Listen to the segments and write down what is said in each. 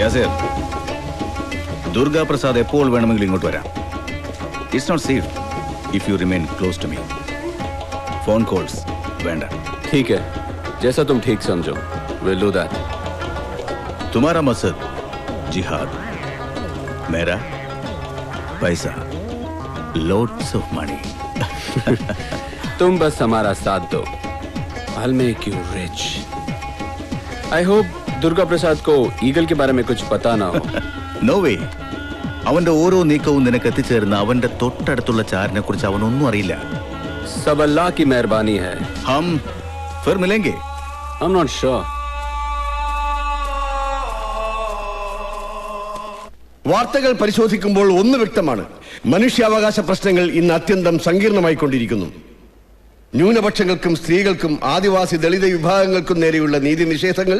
യാസിർ, ദുർഗാ പ്രസാദ് എപ്പോൾ വേണമെങ്കിലും ഇങ്ങോട്ട് വരാം. It's not safe if you remain close to me. Phone calls വേണ്ട. ठीक है, जैसा तुम ठीक समझो. We'll do that. तुम्हारा मकसद जिहाद, मेरा पैसा, loads of money. तुम बस हमारा साथ दो. I'll make you rich. I hope Durga Prasad को ईगल के बारे में कुछ पता ना हो. No way. അവന്റെ ഓരോ നീക്കവും നിനക്ക് എത്തിച്ചേരുന്ന അവന്റെ തൊട്ടടുത്തുള്ള ചാരിനെ കുറിച്ച് അവനൊന്നും അറിയില്ല. सब अल्लाह की मेहरबानी है. हम फिर मिलेंगे. I'm not sure. വാർത്തകൾ പരിശോധിക്കുമ്പോൾ ഒന്ന് വ്യക്തമാണ്. മനുഷ്യാവകാശ പ്രശ്നങ്ങൾ ഇന്ന് അത്യന്തം സങ്കീർണമായിക്കൊണ്ടിരിക്കുന്നു. ന്യൂനപക്ഷങ്ങൾക്കും സ്ത്രീകൾക്കും ആദിവാസി ദളിത് വിഭാഗങ്ങൾക്കും നേരെയുള്ള നീതി നിഷേധങ്ങൾ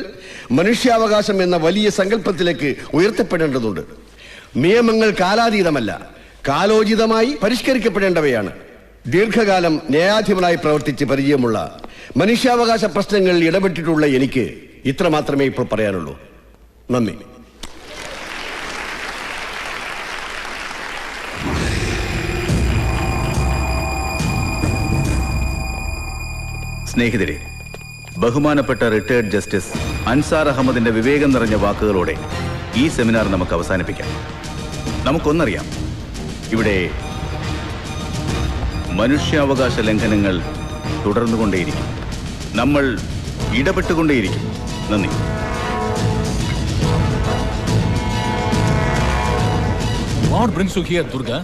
മനുഷ്യാവകാശം എന്ന വലിയ സങ്കല്പത്തിലേക്ക് ഉയർത്തപ്പെടേണ്ടതുണ്ട്. നിയമങ്ങൾ കാലാതീതമല്ല, കാലോചിതമായി പരിഷ്കരിക്കപ്പെടേണ്ടവയാണ്. ദീർഘകാലം ന്യായാധിപനായി പ്രവർത്തിച്ച് പരിചയമുള്ള മനുഷ്യാവകാശ പ്രശ്നങ്ങളിൽ ഇടപെട്ടിട്ടുള്ള എനിക്ക് ഇത്ര മാത്രമേ ഇപ്പോൾ പറയാനുള്ളൂ. നന്ദി. സ്നേഹിതരെ, ബഹുമാനപ്പെട്ട റിട്ടയർഡ് ജസ്റ്റിസ് അൻസാർ അഹമ്മദിന്റെ വിവേകം നിറഞ്ഞ വാക്കുകളോടെ ഈ സെമിനാർ നമുക്ക് അവസാനിപ്പിക്കാം. നമുക്കൊന്നറിയാം, ഇവിടെ മനുഷ്യാവകാശ ലംഘനങ്ങൾ തുടർന്നുകൊണ്ടേയിരിക്കും. നമ്മൾ ഇടപെട്ടുകൊണ്ടേയിരിക്കും. നന്ദി. What brings you here, Durga?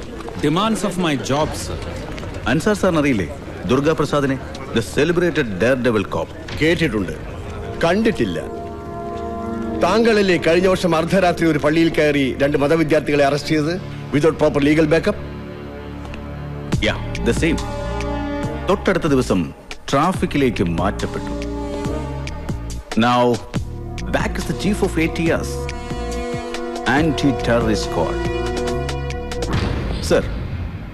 Demands of my job, sir. Ansar സാറിന് അറിയില്ലേ ദുർഗാ പ്രസാദിനെ? The celebrated daredevil cop. കേട്ടിട്ടുണ്ട്, കണ്ടിട്ടില്ല. താങ്കളല്ലേ കഴിഞ്ഞ വർഷം അർദ്ധരാത്രി ഒരു പള്ളിയിൽ കയറി 2 മതവിദ്യാർത്ഥികളെ അറസ്റ്റ് ചെയ്തത് without proper legal backup? Yeah, the same. തൊട്ടടുത്ത ദിവസം ട്രാഫിക്കിലേക്ക് മാറ്റപ്പെട്ടു. Now back is the chief of ATS, anti terrorist squad. Sir,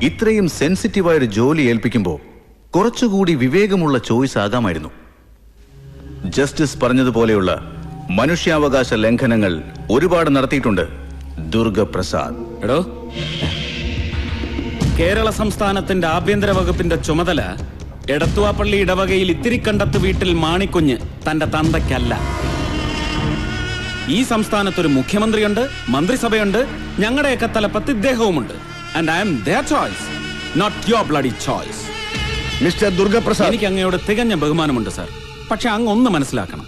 ഇത്രയും സെൻസിറ്റീവായ ഒരു ജോലി ഏൽപ്പിക്കുമ്പോൾ കുറച്ചുകൂടി വിവേകമുള്ള ചോയ്സ് ആകാമായിരുന്നു. ജസ്റ്റിസ് പറഞ്ഞതുപോലെയുള്ള മനുഷ്യാവകാശ ലംഘനങ്ങൾ ഒരുപാട് നടത്തിയിട്ടുണ്ട് ദുർഗ പ്രസാദ്. എടോ, കേരള സംസ്ഥാനത്തിന്റെ ആഭ്യന്തര വകുപ്പിന്റെ ചുമതല എടത്തുവാപ്പള്ളി ഇടവകയിൽ ഇത്തിരിക്കണ്ടത്ത് വീട്ടിൽ മാണിക്കുഞ്ഞ് തന്റെ തന്തയ്ക്കല്ല. ഈ സംസ്ഥാനത്തൊരു മുഖ്യമന്ത്രിയുണ്ട്, മന്ത്രിസഭയുണ്ട്, ഞങ്ങളുടെയൊക്കെ തലപ്പത്ത് ഇദ്ദേഹവുമുണ്ട്. And I'm their choice, not your bloody choice. Mister Durga Prasad, എനിക്ക് അങ്ങയോട് തികഞ്ഞ ബഹുമാനമുണ്ട് സാർ. പക്ഷെ അങ്ങ് ഒന്ന് മനസ്സിലാക്കണം,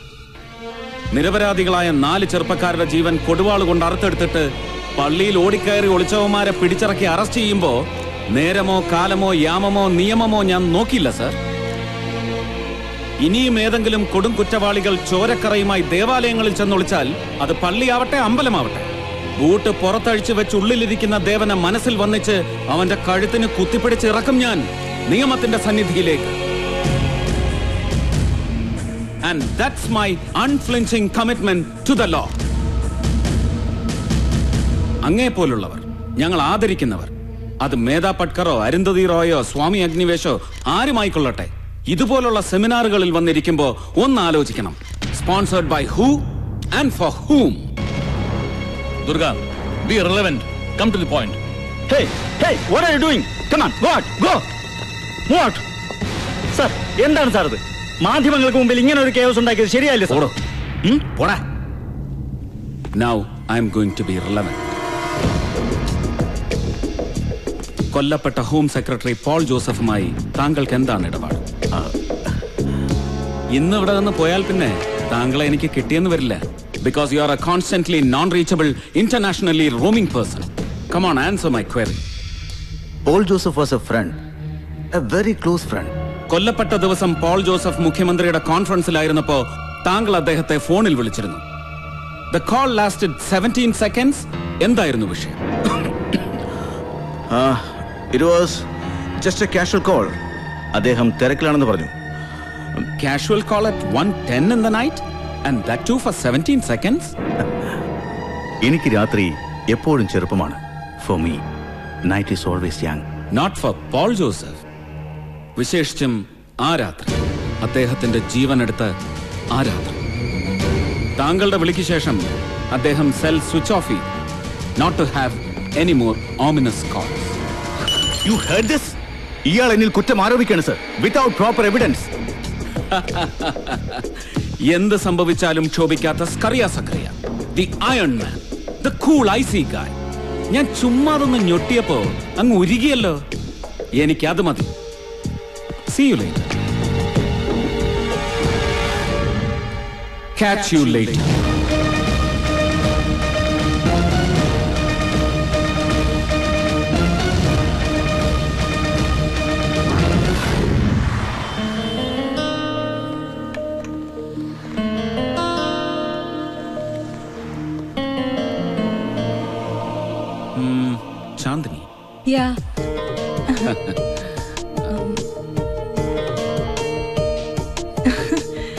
നിരപരാധികളായ 4 ചെറുപ്പക്കാരുടെ ജീവൻ കൊടുവാള് കൊണ്ട് അറുത്തെടുത്തിട്ട് പള്ളിയിൽ ഓടിക്കയറി ഒളിച്ചവന്മാരെ പിടിച്ചിറക്കി അറസ്റ്റ് ചെയ്യുമ്പോ നേരമോ കാലമോ യാമമോ നിയമമോ ഞാൻ നോക്കിയില്ല സാർ. ഇനിയും ഏതെങ്കിലും കൊടും കുറ്റവാളികൾ ചോരക്കറയുമായി ദേവാലയങ്ങളിൽ ചെന്നൊളിച്ചാൽ അത് പള്ളിയാവട്ടെ അമ്പലമാവട്ടെ, ബൂട്ട് പുറത്തഴിച്ചു വെച്ച് ഉള്ളിലിരിക്കുന്ന ദേവനെ മനസ്സിൽ വന്നിച്ച് അവന്റെ കഴുത്തിന് കുത്തിപ്പിടിച്ച് ഇറക്കും ഞാൻ നിയമത്തിന്റെ സന്നിധിയിലേക്ക്. And that's my unflinching commitment to the law. അങ്ങേ പോലുള്ളവർ, ഞങ്ങൾ ആദരിക്കുന്നവർ, അത് മേധാ പട്കറോ അരുന്ധതി റോയോ സ്വാമി അഗ്നിവേശോ ആരുമായിക്കൊള്ളട്ടെ, ഇതുപോലുള്ള സെമിനാറുകളിൽ വന്നിരിക്കുമ്പോ ഒന്ന് ആലോചിക്കണം. Sponsored by who and for whom. Durga, be relevant. Come to the point. Hey, what are you doing? Come on, go. What? Sir, എന്താണ് sir ഇത്? മാധ്യമങ്ങൾക്ക് മുമ്പിൽ ഇങ്ങനെ ഒരു കേസ് ഉണ്ടാക്കിയത് ശരിയല്ലേ സാർ? പോടാ. Now I am going to be relevant. കൊല്ലപ്പെട്ട ഹോം സെക്രട്ടറി പോൾ ജോസഫുമായി താങ്കൾക്ക് എന്താണ് ഇടപാട്? ഇന്ന് ഇവിടെ നിന്ന് പോയാൽ പിന്നെ താങ്കളെ എനിക്ക് കിട്ടിയെന്ന് വരില്ല. Because you are a constantly non-reachable, internationally roaming person. Come on, answer my query. Paul Joseph was a friend, a very close friend. കൊല്ലപ്പെട്ട ദിവസം പോൾ ജോസഫ് മുഖ്യമന്ത്രിയുടെ കോൺഫറൻസിലായിരുന്നപ്പോ താങ്കൾ അദ്ദേഹത്തെ ഫോണിൽ വിളിച്ചിരുന്നു. The call lasted 17 seconds. എന്തായിരുന്നു വിഷയം? It was just a casual call. അദ്ദേഹം തിരക്കിലാണെന്ന് പറഞ്ഞു. Casual call at 1:10 in the night? And that too for 17 seconds? എനിക്ക് രാത്രി എപ്പോഴും ചെറുപ്പമാണ്. For me, night is always young. Not for Paul Joseph. വിശേഷിച്ചും ആ രാത്രി, അദ്ദേഹത്തിന്റെ ജീവനെടുത്ത് ആ രാത്രി. താങ്കളുടെ വിളിക്ക് ശേഷം അദ്ദേഹം സെൽ സ്വിച്ച് ഓഫ് ചെയ്തു. Not to have any more ominous calls. You heard this? ഇയാൾ എന്നിൽ കുറ്റം ആരോപിക്കാണ് സർ, വിതൗട്ട് പ്രോപ്പർ എവിഡൻസ്. എന്ത് സംഭവിച്ചാലും ക്ഷോഭിക്കാത്ത Skariah Zachariah, the iron man, the cool icy guy. ഞാൻ ചുമ്മാതൊന്ന് ഞൊട്ടിയപ്പോ അങ്ങ് ഉരുകിയല്ലോ. എനിക്കത് മതി. See you later. Catch you later. Chandni. Yeah.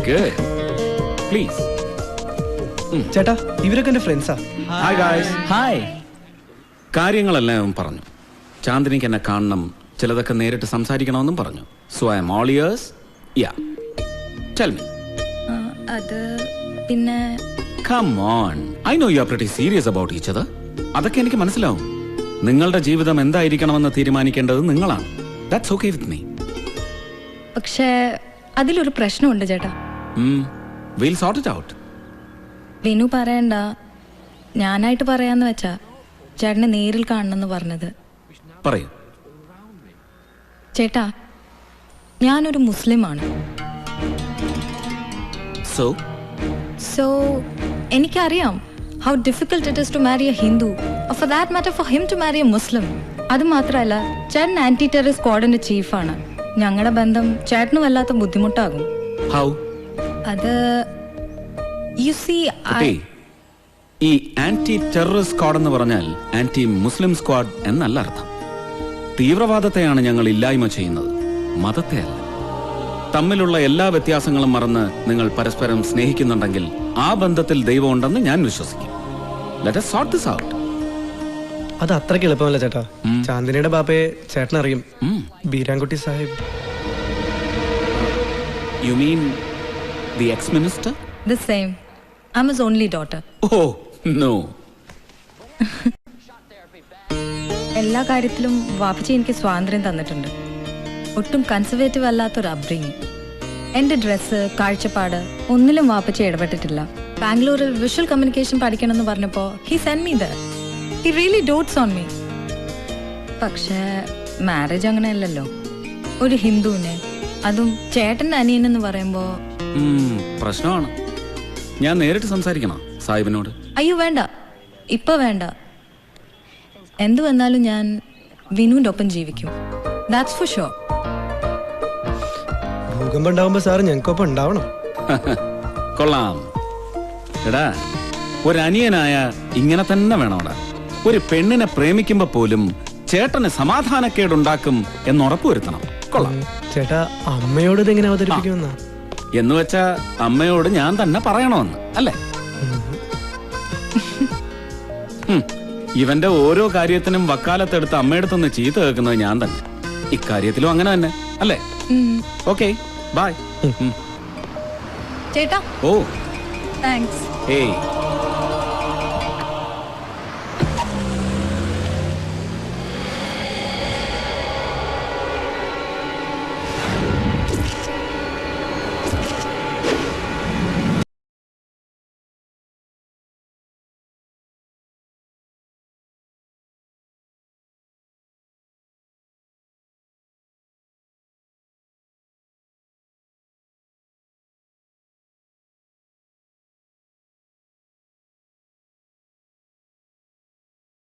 Good. Please. ചേട്ടാ, ഇവരൊക്കെ എന്റെ ഫ്രണ്ട്സാ. Hi guys. ഹായ്. കാര്യങ്ങളെല്ലാം പറഞ്ഞു. ചാന്ദിനിക്ക് എന്നെ കാണണം, ചിലതൊക്കെ നേരിട്ട് സംസാരിക്കണമെന്നും പറഞ്ഞു. So I am all ears. Yeah, tell me. അത് പിന്നെ come on, I know you are pretty serious about each other. അതൊക്കെ എനിക്ക് മനസ്സിലാവും. നിങ്ങളുടെ ജീവിതം എന്തായിരിക്കണമെന്ന് തീരുമാനിക്കേണ്ടത് നിങ്ങളാണ്. That's okay with me. പക്ഷേ അതിലൊരു പ്രശ്നമുണ്ട് ചേട്ടാ. Will sort it out. Vinu പറയണ്ട, ഞാനായിട്ട് പറയാന്ന് വെച്ചാ ചേട്ടനെ നേരിൽ കാണണമെന്ന് പറഞ്ഞത്. പറയൂ. ചേട്ടാ, ഞാനൊരു മുസ്ലിമാണ്. സോ എനിക്കറിയാം how difficult it is to marry a Hindu, for that matter for him to marry a Muslim. അത് മാത്രമല്ല, ചേട്ടൻ ആന്റി ടെറർ സ്ക്വാഡിന്റെ ചീഫാണ്. ഞങ്ങളുടെ ബന്ധം ചേട്ടന് വല്ലാത്ത ബുദ്ധിമുട്ടാകും. ഹൗ? അത് യു സീ, ഈ ആന്റി ടെറർ സ്ക്വാഡ് എന്ന് പറഞ്ഞാൽ ആന്റി മുസ്ലിം സ്ക്വാഡ് എന്നല്ല അർത്ഥം. തീവ്രവാദത്തെയാണ് ഞങ്ങൾ ഇല്ലായ്മ ചെയ്യുന്നത്, മതത്തെ അല്ല. തമ്മിലുള്ള എല്ലാ വ്യത്യാസങ്ങളും മറന്ന് നിങ്ങൾ പരസ്പരം സ്നേഹിക്കുന്നുണ്ടെങ്കിൽ ആ ബന്ധത്തിൽ ദൈവം ഉണ്ടെന്ന് ഞാൻ വിശ്വസിക്കും. Let us sort this out. അത് അത്രയ്ക്ക് എളുപ്പമല്ല ചേട്ടാ. ചാന്ദിനിയുടെ ബാപ്പയെ ചേട്ടനറിയും, Beerankutty Sahib. You mean the ex-minister? the same. I'm his only daughter. Oh, no. എല്ലാ കാര്യത്തിലും വാപ്പച്ചി എനിക്ക് സ്വാതന്ത്ര്യം തന്നിട്ടുണ്ട്. ഒട്ടും കൺസർവേറ്റീവ് അല്ലാത്തൊരു അപ്ബ്രിങ്ങിങ്. എന്റെ ഡ്രസ്സ്, കാഴ്ചപ്പാട് ഒന്നിലും വാപ്പച്ചി ഇടപെട്ടിട്ടില്ല. ബാംഗ്ലൂരിൽ വിഷ്വൽ കമ്മ്യൂണിക്കേഷൻ പഠിക്കണമെന്ന് പറഞ്ഞപ്പോ he sent me there. He really dotes on me. പക്ഷേ മാരേജ് അങ്ങനെയല്ലല്ലോ. ഒരു ഹിന്ദുവിനെ, അതും ചേട്ടന്റെ അനിയനെന്ന് പറയുമ്പോ പ്രശ്നമാണ്. ഞാൻ നേരിട്ട് സംസാരിക്കണം സാഹിബിനോട്. അയ്യോ വേണ്ട, ഇപ്പൊ വേണ്ട. എന്തു വന്നാലും ഞാൻ വിനുവിന്റെ ഒപ്പം ജീവിക്കും. That's for sure. ഭൂകമ്പം ഉണ്ടാവുമ്പോ സാറ് ഞങ്ങൾക്കൊപ്പം ഉണ്ടാവണം. കൊള്ളാം. എടാ, ഒരു അനിയനായ ഇങ്ങനെ തന്നെ വേണോടാ. ഒരു പെണ്ണിനെ പ്രേമിക്കുമ്പോ പോലും ചേട്ടന് സമാധാനക്കേടുണ്ടാക്കും എന്ന് ഉറപ്പുവരുത്തണം. കൊള്ളാം. ചേട്ടാ, അമ്മയോട് ഇതെങ്ങനെ അവതരിപ്പിക്കുമെന്നാ? എന്ന് വെച്ചാ അമ്മയോട് ഞാൻ തന്നെ പറയണമെന്ന് അല്ലേ? ഇവന്റെ ഓരോ കാര്യത്തിനും വക്കാലത്തെടുത്ത് അമ്മയടുത്തൊന്ന് ചീത്ത കേൾക്കുന്നത് ഞാൻ തന്നെ. ഇക്കാര്യത്തിലും അങ്ങനെ തന്നെ അല്ലേ? Okay, bye. ചേട്ടാ, ഓ താങ്ക്സ്. ഏയ്